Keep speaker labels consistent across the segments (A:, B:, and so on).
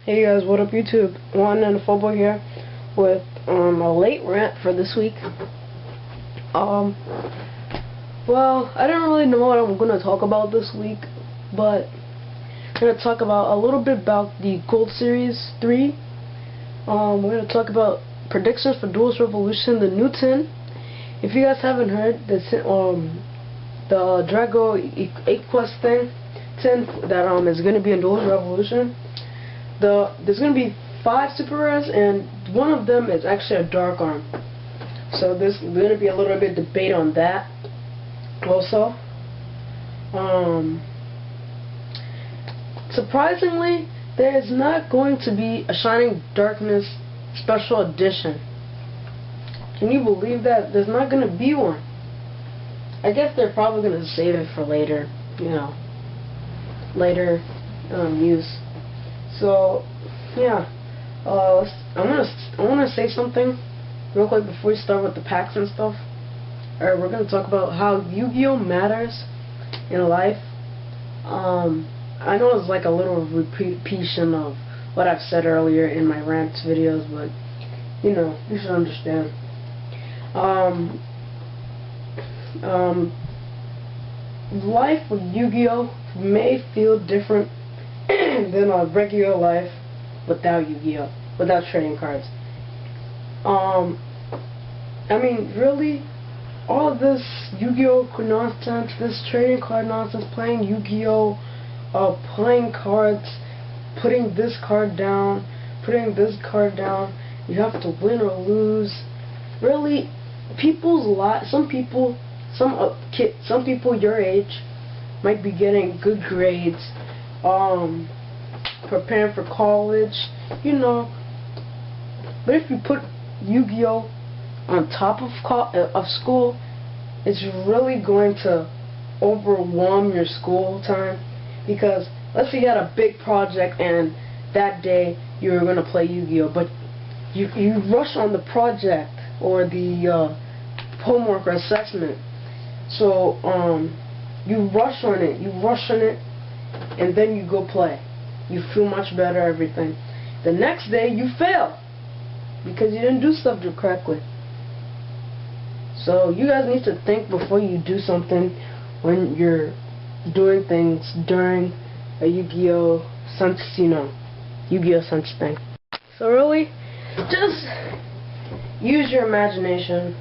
A: Hey guys, what up YouTube? One and Football here with a late rant for this week. Well, I don't really know what I'm gonna talk about this week, but I'm gonna talk about a little bit about the Gold Series 3. We're gonna talk about predictions for Duelist Revolution, the new tin. If you guys haven't heard, the Drago 8 Quest thing tin that is gonna be in Duelist Revolution. There's going to be 5 super rares, and one of them is actually a dark arm. So there's going to be a little bit of debate on that also. Surprisingly, there is not going to be a Shining Darkness special edition. Can you believe that? There's not going to be one. I guess they're probably going to save it for later, later use. So, yeah, I want to say something real quick before we start with the packs and stuff. Alright, we're going to talk about how Yu-Gi-Oh! Matters in life. I know it's like a little repetition of what I've said earlier in my rants videos, but, you should understand. Life with Yu-Gi-Oh! May feel different than a regular life without Yu-Gi-Oh! Without trading cards. I mean, really, all this Yu-Gi-Oh! Nonsense, this trading card nonsense, playing Yu-Gi-Oh! Playing cards, putting this card down, putting this card down, you have to win or lose. Really, some people your age might be getting good grades, preparing for college, but if you put Yu-Gi-Oh! On top of school, it's really going to overwhelm your school time, because let's say you had a big project and that day you were going to play Yu-Gi-Oh! But you rush on the project or the homework or assessment, so you rush on it, and then you go play. You feel much better, everything. The next day, you fail because you didn't do stuff correctly. So you guys need to think before you do something when you're doing things during a Yu-Gi-Oh! Yu-Gi-Oh! Sense thing. So really, just use your imagination.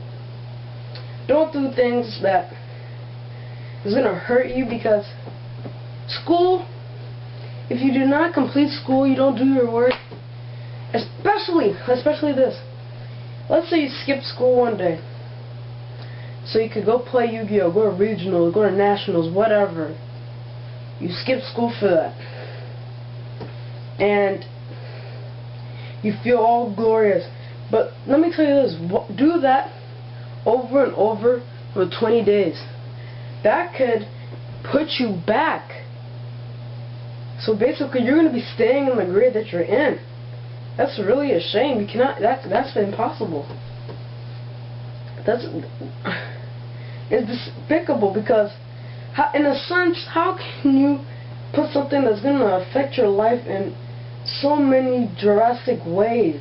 A: Don't do things that is gonna hurt you, because school, if you do not complete school, you don't do your work, especially this. Let's say you skip school one day, so you could go play Yu-Gi-Oh!, go to regionals, go to nationals, whatever. You skip school for that, and you feel all glorious. But let me tell you this, do that over and over for 20 days. That could put you back. So basically, you're going to be staying in the grade that you're in. That's really a shame. You cannot. That's impossible. It's despicable, because, in a sense, how can you put something that's going to affect your life in so many drastic ways,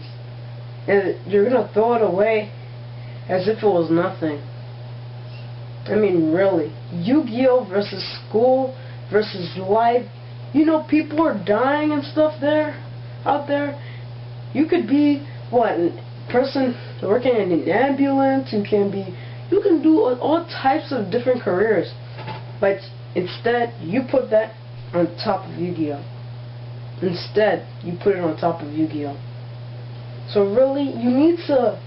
A: and you're going to throw it away as if it was nothing? I mean, really, Yu-Gi-Oh! Versus school versus life. People are dying and stuff out there. You could be, a person working in an ambulance, you can do all types of different careers, but instead, you put that on top of Yu-Gi-Oh! Instead, you put it on top of Yu-Gi-Oh! So really, you need to,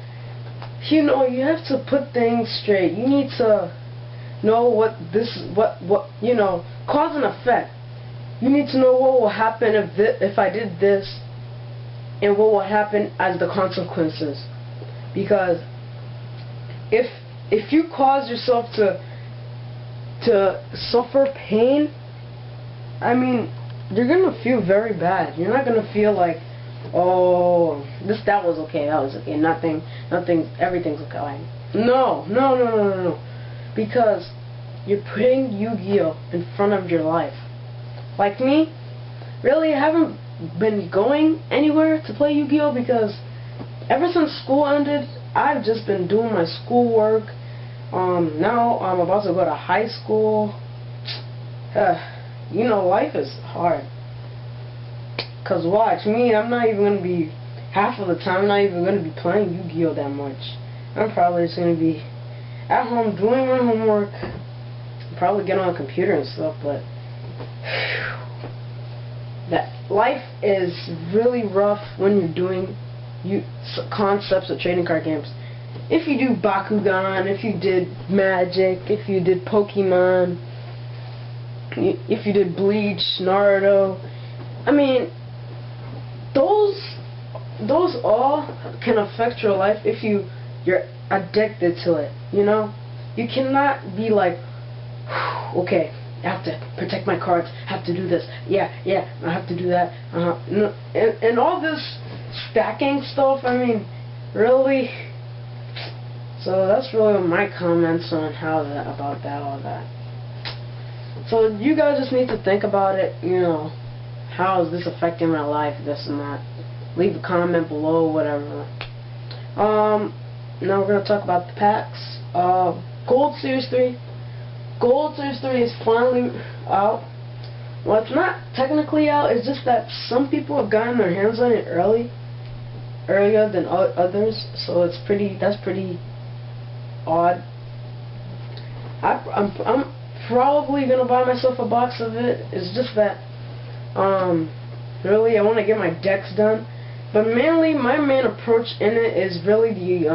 A: you have to put things straight. You need to know cause and effect. You need to know what will happen if I did this, and what will happen as the consequences. Because if you cause yourself to suffer pain, I mean, you're gonna feel very bad. You're not gonna feel like, oh, that was okay, everything's okay. No. Because you're putting Yu-Gi-Oh! In front of your life. Like me, really, I haven't been going anywhere to play Yu-Gi-Oh because ever since school ended, I've just been doing my schoolwork. Now I'm about to go to high school. You know, life is hard. Cause watch me, I'm not even gonna be half of the time. I'm not even gonna be playing Yu-Gi-Oh that much. I'm probably just gonna be at home doing my homework. Probably get on a computer and stuff, but that life is really rough when you're doing concepts of trading card games. If you do Bakugan, if you did Magic, if you did Pokemon, if you did Bleach, Naruto, I mean, those all can affect your life if you're addicted to it. You know, you cannot be like, okay, I have to protect my cards, I have to do this, yeah, I have to do that, no, and all this stacking stuff, I mean, really. So that's really my comments on all that. So you guys just need to think about it, you know, how is this affecting my life, this and that. Leave a comment below, whatever. Now we're going to talk about the packs. Gold Series 3. Gold Series 3 is finally out. Well, it's not technically out, it's just that some people have gotten their hands on it earlier than others, so that's pretty odd. I'm probably gonna buy myself a box of it. It's just that really I want to get my decks done, but mainly my main approach in it is really the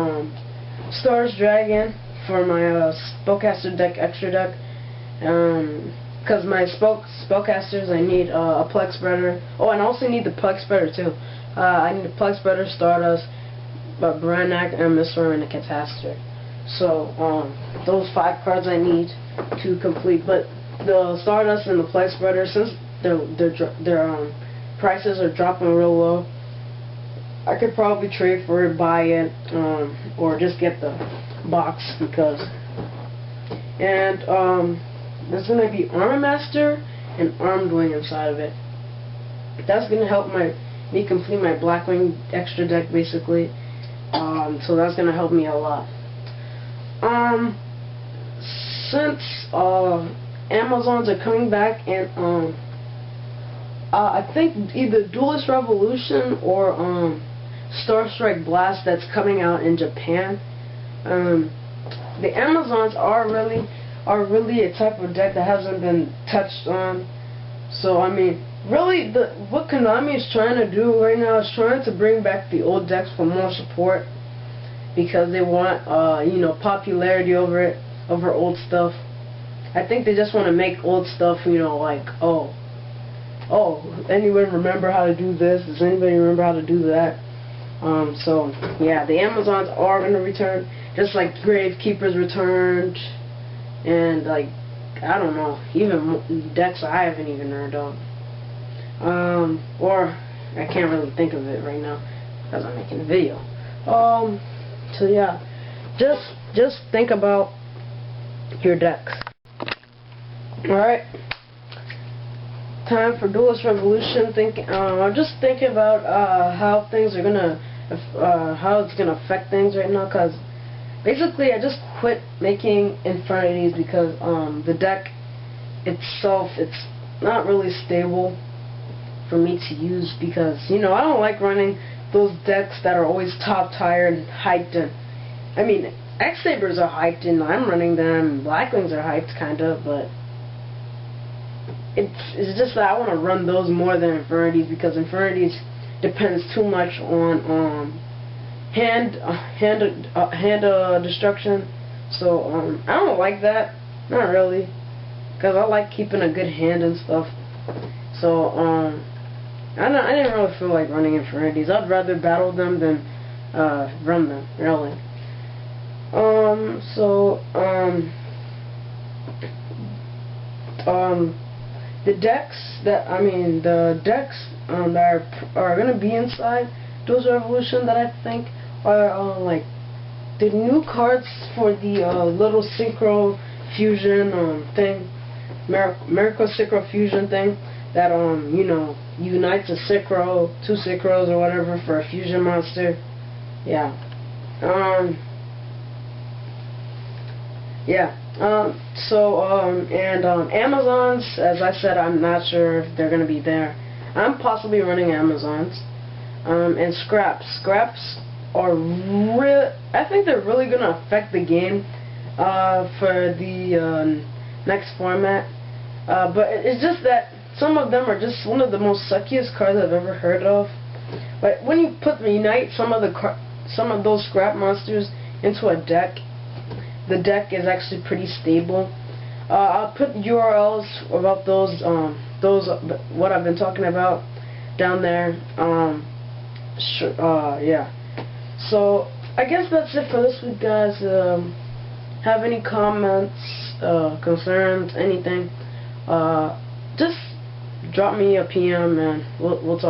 A: Stars Dragon for my spellcaster deck, extra deck, because my spellcasters I need a Plex Spreader. Oh, and I also need the Plex Spreader too. I need a Plex Spreader, Stardust, Branak, and Mr. and a Catastor. So those 5 cards I need to complete. But the Stardust and the Plex Spreader, since their prices are dropping real low, I could probably trade for it, buy it, or just get the box because. And there's gonna be Armor Master and Armed Wing inside of it. That's gonna help me complete my Blackwing extra deck basically. So that's gonna help me a lot. Since Amazons are coming back, and I think either Duelist Revolution or Star Strike Blast that's coming out in Japan. The Amazons are really a type of deck that hasn't been touched on. So I mean, really, what Konami is trying to do right now is trying to bring back the old decks for more support, because they want you know, popularity over old stuff. I think they just want to make old stuff, you know, like oh, anyone remember how to do this? Does anybody remember how to do that? So yeah, the Amazons are going to return, just like Gravekeepers returned, and like, I don't know, even decks I haven't even heard of. Or I can't really think of it right now because I'm making a video. So yeah, just think about your decks. Alright, time for Duelist Revolution. I'm just thinking about how things are gonna, how it's gonna affect things right now. Cause basically, I just quit making Infinities because the deck itself, it's not really stable for me to use, because you know, I don't like running those decks that are always top tier and hyped. And I mean, X-Sabers are hyped and I'm running them, Blackwings are hyped kinda, but it's just that I want to run those more than Infinities, because Infinities depends too much on hand destruction. So I don't like that, not really, because I like keeping a good hand and stuff. So I didn't really feel like running Infinities. I'd rather battle them than run them, really. The decks that are gonna be inside Duelist Revolution that I think are like the new cards for the little Synchro Fusion thing, Miracle Synchro Fusion thing. that you know, unites a Synchro, 2 Synchros or whatever for a fusion monster. Yeah. Yeah. Amazons, as I said, I'm not sure if they're gonna be there. I'm possibly running Amazons. And scraps are I think they're really gonna affect the game for the next format. But it's just that some of them are just one of the most suckiest cards I've ever heard of. But when you unite some of those scrap monsters into a deck, the deck is actually pretty stable. I'll put URLs about those what I've been talking about down there. Yeah. So I guess that's it for this week, guys. Have any comments, concerns, anything? Just drop me a PM and we'll talk.